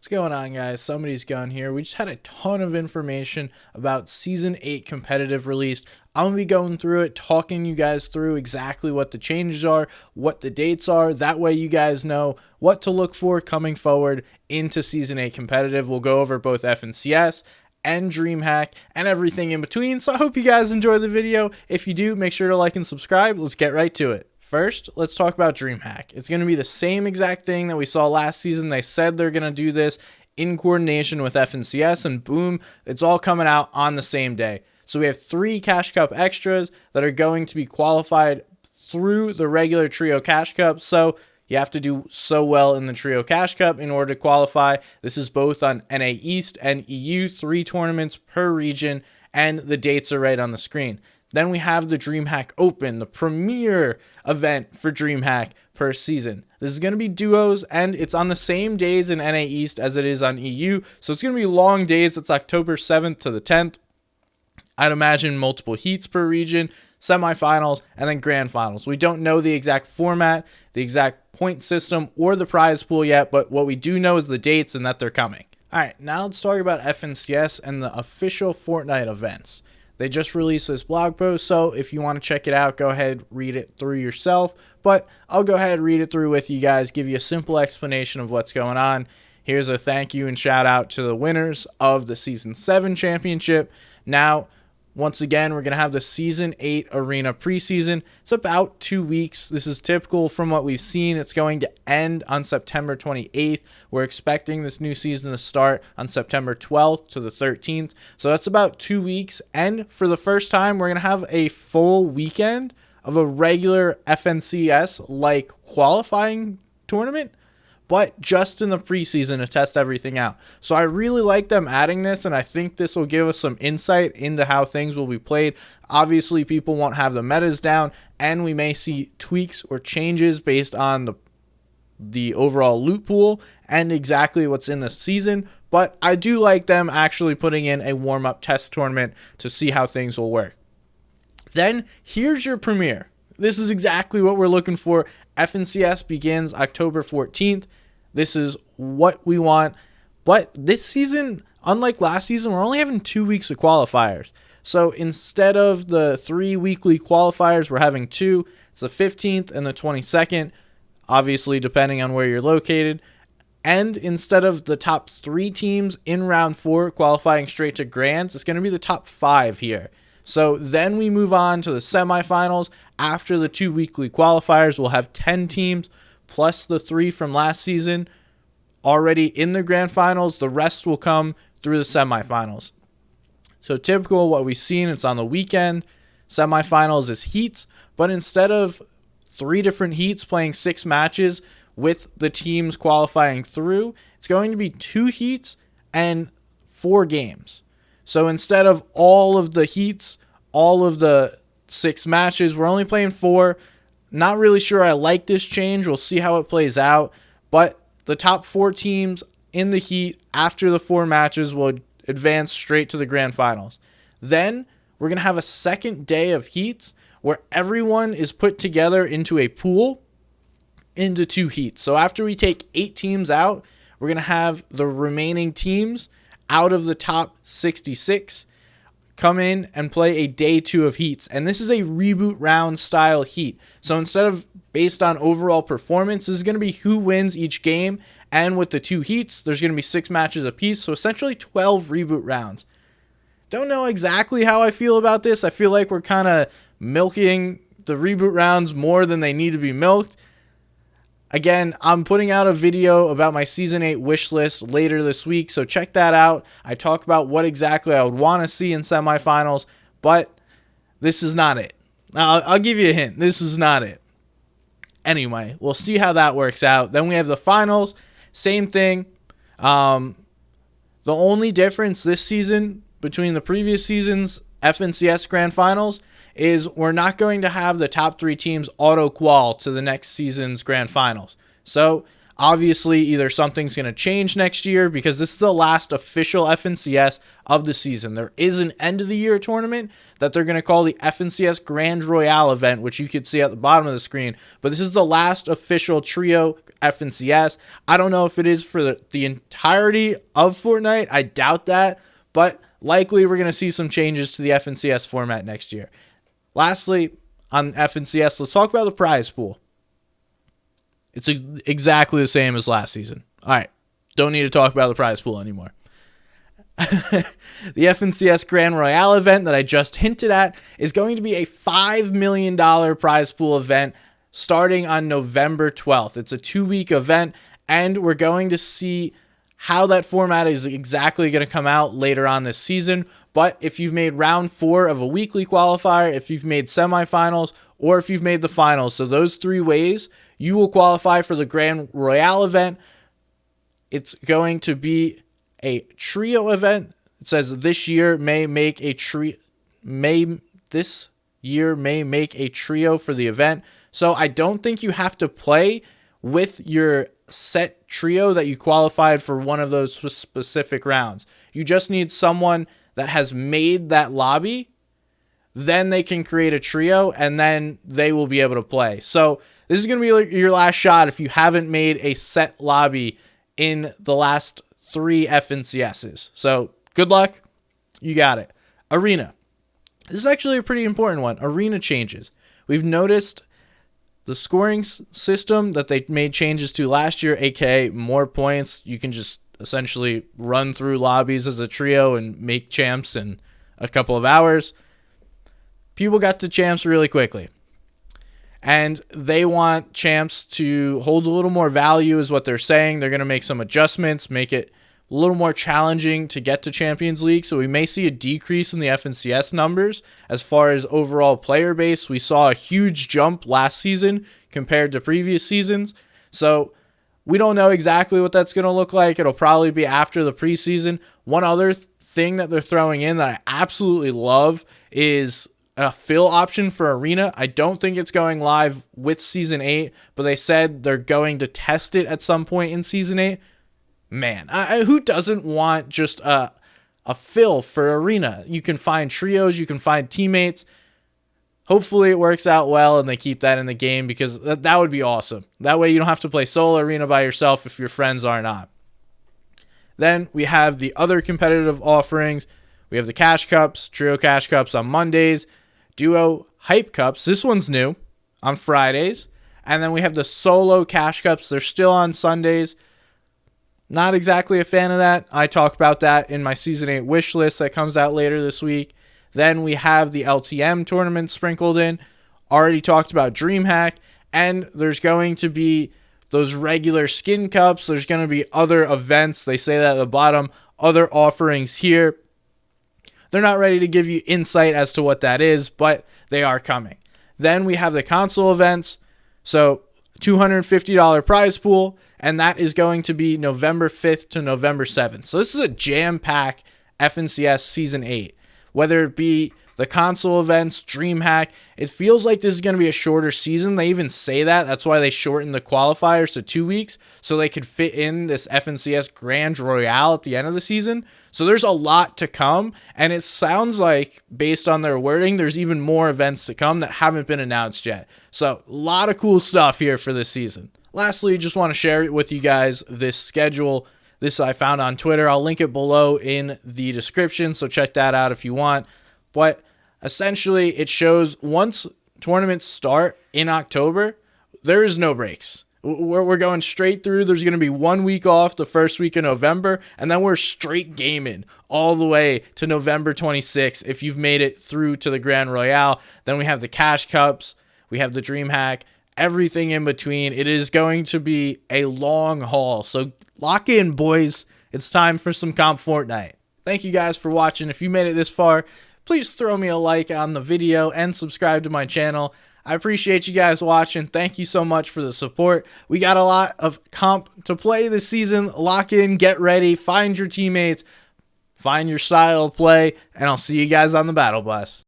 What's going on, guys? Somebody's gone here. We just had a ton of information about Season 8 Competitive released. I'm going to be going through it, talking you guys through exactly what the changes are, what the dates are. That way you guys know what to look for coming forward into Season 8 Competitive. We'll go over both FNCS and DreamHack and everything in between. So I hope you guys enjoy the video. If you do, make sure to like and subscribe. Let's get right to it. First, let's talk about DreamHack. It's going to be the same exact thing that we saw last season. They said they're going to do this in coordination with FNCS, and boom, it's all coming out on the same day. So we have 3 Cash Cup extras that are going to be qualified through the regular Trio Cash Cup. So you have to do so well in the Trio Cash Cup in order to qualify. This is both on NA East and EU, 3 tournaments per region, and the dates are right on the screen. Then we have the DreamHack Open, the premier event for DreamHack per season. This is going to be duos, and it's on the same days in NA East as it is on EU. So it's going to be long days. It's October 7th to the 10th. I'd imagine multiple heats per region, semifinals, and then grand finals. We don't know the exact format, the exact point system, or the prize pool yet, but what we do know is the dates and that they're coming. All right, now let's talk about FNCS and the official Fortnite events. They just released this blog post, so if you want to check it out, go ahead, read it through yourself. But I'll go ahead, read it through with you guys, give you a simple explanation of what's going on. Here's a thank you and shout out to the winners of the Season 7 championship. Now, once again, we're going to have the Season 8 Arena preseason. It's about 2 weeks. This is typical from what we've seen. It's going to end on September 28th. We're expecting this new season to start on September 12th to the 13th. So that's about 2 weeks. And for the first time, we're going to have a full weekend of a regular FNCS-like qualifying tournament, but just in the preseason to test everything out. So I really like them adding this, and I think this will give us some insight into how things will be played. Obviously, people won't have the metas down, and we may see tweaks or changes based on the overall loot pool and exactly what's in the season. But I do like them actually putting in a warm-up test tournament to see how things will work. Then, here's your premiere. This is exactly what we're looking for. FNCS begins October 14th. This is what we want. But this season, unlike last season, we're only having 2 weeks of qualifiers. So instead of the 3 weekly qualifiers, we're having 2. It's the 15th and the 22nd, obviously depending on where you're located. And instead of the top 3 teams in round 4 qualifying straight to grands, it's going to be the top 5 here. So then we move on to the semifinals. After the 2 weekly qualifiers, we'll have 10 teams plus the 3 from last season already in the grand finals. The rest will come through the semifinals. So typical what we've seen, it's on the weekend. Semifinals is heats, but instead of 3 different heats playing 6 matches with the teams qualifying through, it's going to be 2 heats and 4 games. So instead of all of the heats, all of the 6 matches, we're only playing 4. Not really sure I like this change. We'll see how it plays out. But the top 4 teams in the heat after the 4 matches will advance straight to the grand finals. Then we're going to have a second day of heats where everyone is put together into a pool into 2 heats. So after we take 8 teams out, we're going to have the remaining teams out of the top 66 come in and play a day 2 of heats. And this is a reboot round style heat. So instead of based on overall performance, this is going to be who wins each game. And with the 2 heats, there's going to be 6 matches apiece. So essentially 12 reboot rounds. Don't know exactly how I feel about this. I feel like we're kind of milking the reboot rounds more than they need to be milked. Again, I'm putting out a video about my Season 8 wish list later this week, so check that out. I talk about what exactly I would want to see in semifinals, but this is not it. I'll give you a hint. This is not it. Anyway, we'll see how that works out. Then we have the finals. Same thing. The only difference this season between the previous season's FNCS Grand Finals is we're not going to have the top 3 teams auto-qual to the next season's Grand Finals. So Obviously, either something's going to change next year because this is the last official FNCS of the season. There is an end of the year tournament that they're going to call the FNCS Grand Royale event, which you could see at the bottom of the screen. But this is the last official trio FNCS. I don't know if it is for the entirety of Fortnite. I doubt that, but likely we're going to see some changes to the FNCS format next year. Lastly, on FNCS, let's talk about the prize pool. It's exactly the same as last season. All right, don't need to talk about the prize pool anymore. The FNCS Grand Royale event that I just hinted at is going to be a $5 million prize pool event starting on November 12th. It's a 2-week event, and we're going to see how that format is exactly going to come out later on this season. But if you've made round 4 of a weekly qualifier, if you've made semifinals, or if you've made the finals, so those 3 ways, you will qualify for the Grand Royale event. It's going to be a trio event. It says this year may make a trio for the event. So I don't think you have to play with your set trio that you qualified for one of those specific rounds. You just need someone that has made that lobby. Then they can create a trio, and then they will be able to play. So this is going to be like your last shot if you haven't made a set lobby in the last 3 FNCSs. So good luck. You got it. Arena. This is actually a pretty important one. Arena changes. We've noticed the scoring system that they made changes to last year, aka more points. You can just essentially run through lobbies as a trio and make champs in a couple of hours. People got to champs really quickly. And they want champs to hold a little more value is what they're saying. They're going to make some adjustments, make it a little more challenging to get to Champions League. So we may see a decrease in the FNCS numbers. As far as overall player base, we saw a huge jump last season compared to previous seasons. So we don't know exactly what that's going to look like. It'll probably be after the preseason. One other thing that they're throwing in that I absolutely love is a fill option for Arena. I don't think it's going live with Season 8, but they said they're going to test it at some point in Season 8. Man, who doesn't want just a fill for Arena? You can find trios, you can find teammates. Hopefully it works out well and they keep that in the game because that would be awesome. That way you don't have to play solo Arena by yourself if your friends are not. Then we have the other competitive offerings. We have the Cash Cups, Trio Cash Cups on Mondays, Duo Hype Cups. This one's new on Fridays. And then we have the Solo Cash Cups. They're still on Sundays. Not exactly a fan of that. I talk about that in my Season 8 wish list that comes out later this week. Then we have the LTM tournament sprinkled in. Already talked about DreamHack. And there's going to be those regular skin cups. There's going to be other events. They say that at the bottom. Other offerings here. They're not ready to give you insight as to what that is, but they are coming. Then we have the console events. So $250 prize pool, and that is going to be November 5th to November 7th. So this is a jam-packed FNCS Season 8. Whether it be the console events, DreamHack, it feels like this is going to be a shorter season. They even say that. That's why they shortened the qualifiers to 2 weeks, so they could fit in this FNCS Grand Royale at the end of the season. So there's a lot to come, and it sounds like, based on their wording, there's even more events to come that haven't been announced yet. So a lot of cool stuff here for this season. Lastly, just want to share with you guys this schedule. This I found on Twitter. I'll link it below in the description, so check that out if you want. But essentially, it shows once tournaments start in October, there is no breaks. We're going straight through. There's going to be 1 week off the first week of November, and then we're straight gaming all the way to November 26th if you've made it through to the Grand Royale. Then we have the Cash Cups. We have the DreamHack. Everything in between. It is going to be a long haul. So lock in, boys. It's time for some Comp Fortnite. Thank you guys for watching. If you made it this far, please throw me a like on the video and subscribe to my channel. I appreciate you guys watching. Thank you so much for the support. We got a lot of comp to play this season. Lock in, get ready, find your teammates, find your style of play, and I'll see you guys on the battle bus.